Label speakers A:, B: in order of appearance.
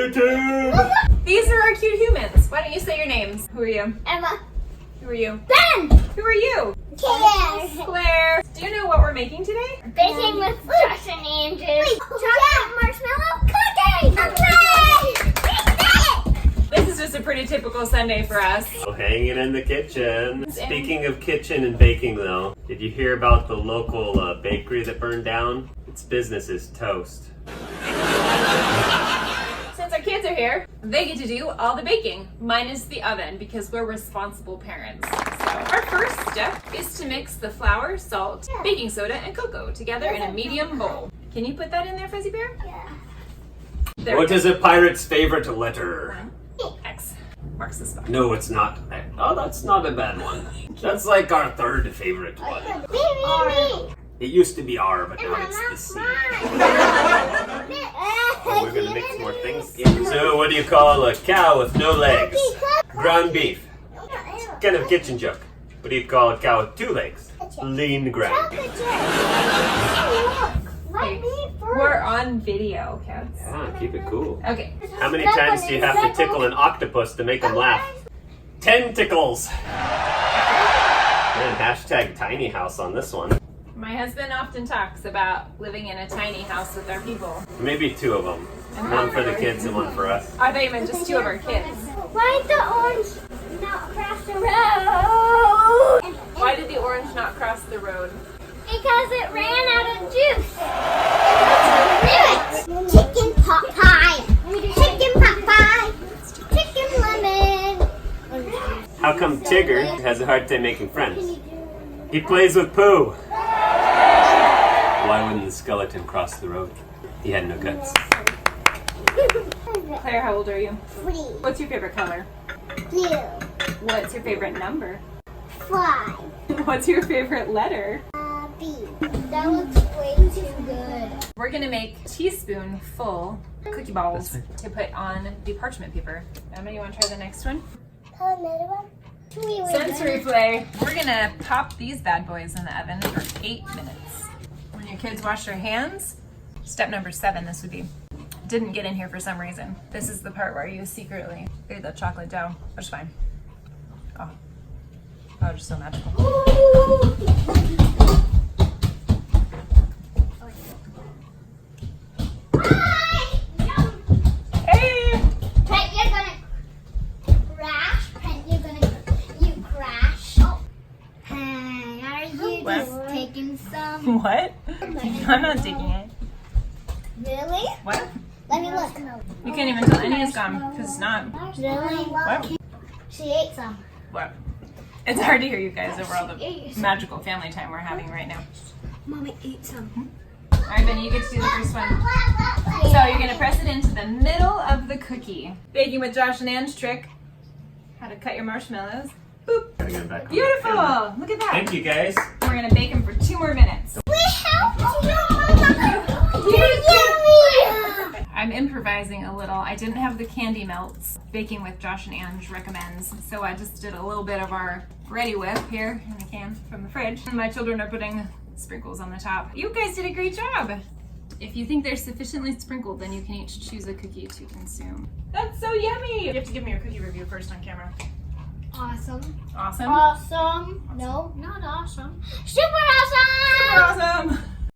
A: YouTube!
B: These are our cute humans. Why don't you say your names? Who are you?
C: Emma.
B: Who are you?
C: Ben.
B: Who are you?
C: Claire.
B: Claire. Do you know what we're making today?
C: Baking with Josh and Ange. Chocolate marshmallow cookie. Hooray!
B: This is just a pretty typical Sunday for us.
A: So hanging in the kitchen. Speaking of kitchen and baking though, did you hear about the local bakery that burned down? Its business is toast.
B: Since our kids are here, they get to do all the baking, minus the oven, because we're responsible parents. So our first step is to mix the flour, salt, baking soda, and cocoa together in a medium bowl. Can you put that in there, Fuzzy Bear?
C: Yeah.
B: There
A: What
B: we
A: is a pirate's favorite letter?
B: go. X marks the spot.
A: No, it's not. Oh, that's not a bad one. That's like our third favorite one.
C: R.
A: It used to be R, but now it's the C. Oh, we're gonna mix more things in. So what do you call a cow with no legs? Ground beef. Kind of kitchen joke. What do you call a cow with 2 legs? Lean ground.
B: We're on video, kids.
A: Yeah, keep it cool.
B: Okay.
A: How many times do you have to tickle an octopus to make them laugh? 10 tickles. Man, hashtag tiny house on this one.
B: My husband often talks about living in a tiny house with our people.
A: Maybe 2 of them. One for the kids and one for us.
B: I thought you meant just 2 of our kids.
C: Why did the orange not cross the road?
B: Why did the orange not cross the road?
C: Because it ran out of juice. Chicken pot pie. Chicken pot pie. Chicken lemon.
A: How come Tigger has a hard time making friends? He plays with poo. Why wouldn't the skeleton cross the road? He had no guts.
B: Claire, how old are you?
C: 3.
B: What's your favorite color?
C: Blue.
B: What's your favorite number?
C: 5.
B: What's your favorite letter?
C: B. That looks way too good.
B: We're gonna make a teaspoonful cookie balls to put on the parchment paper. Emma, you wanna try the next one?
C: Another one?
B: Sensory play. We're gonna pop these bad boys in the oven for 8 minutes. When your kids wash their hands, step number 7 this would be. Didn't get in here for some reason. This is the part where you secretly made the chocolate dough, which is fine. Oh, just so magical. Hey!
C: Pet, you're gonna crash. Pet, you're gonna you crash. Oh. Hey, are you just taking some?
B: What? I'm not taking it.
C: Really?
B: What?
C: Let me look.
B: You can't even tell any is gone because it's not.
C: Really?
B: What?
C: She ate some.
B: What? It's hard to hear you guys over all the magical family time we're having right now.
C: Mommy ate some.
B: All right, Benny, you get to do the first one. So you're gonna press it into the middle of the cookie. Baking with Josh and Ange trick. How to cut your marshmallows. Boop.
A: Gotta get back on
B: Beautiful.
A: camera.
B: Look at that.
A: Thank you guys.
B: We're gonna bake them for 2 more minutes.
C: We helped you, Mama. You're yummy.
B: I'm improvising a little. I didn't have the candy melts. Baking with Josh and Ange recommends. So I just did a little bit of our Ready Whip here in the can from the fridge. And my children are putting sprinkles on the top. You guys did a great job. If you think they're sufficiently sprinkled, then you can each choose a cookie to consume. That's so yummy. You have to give me your cookie review first on camera.
C: Awesome.
B: Awesome.
C: Awesome. No, not awesome. Super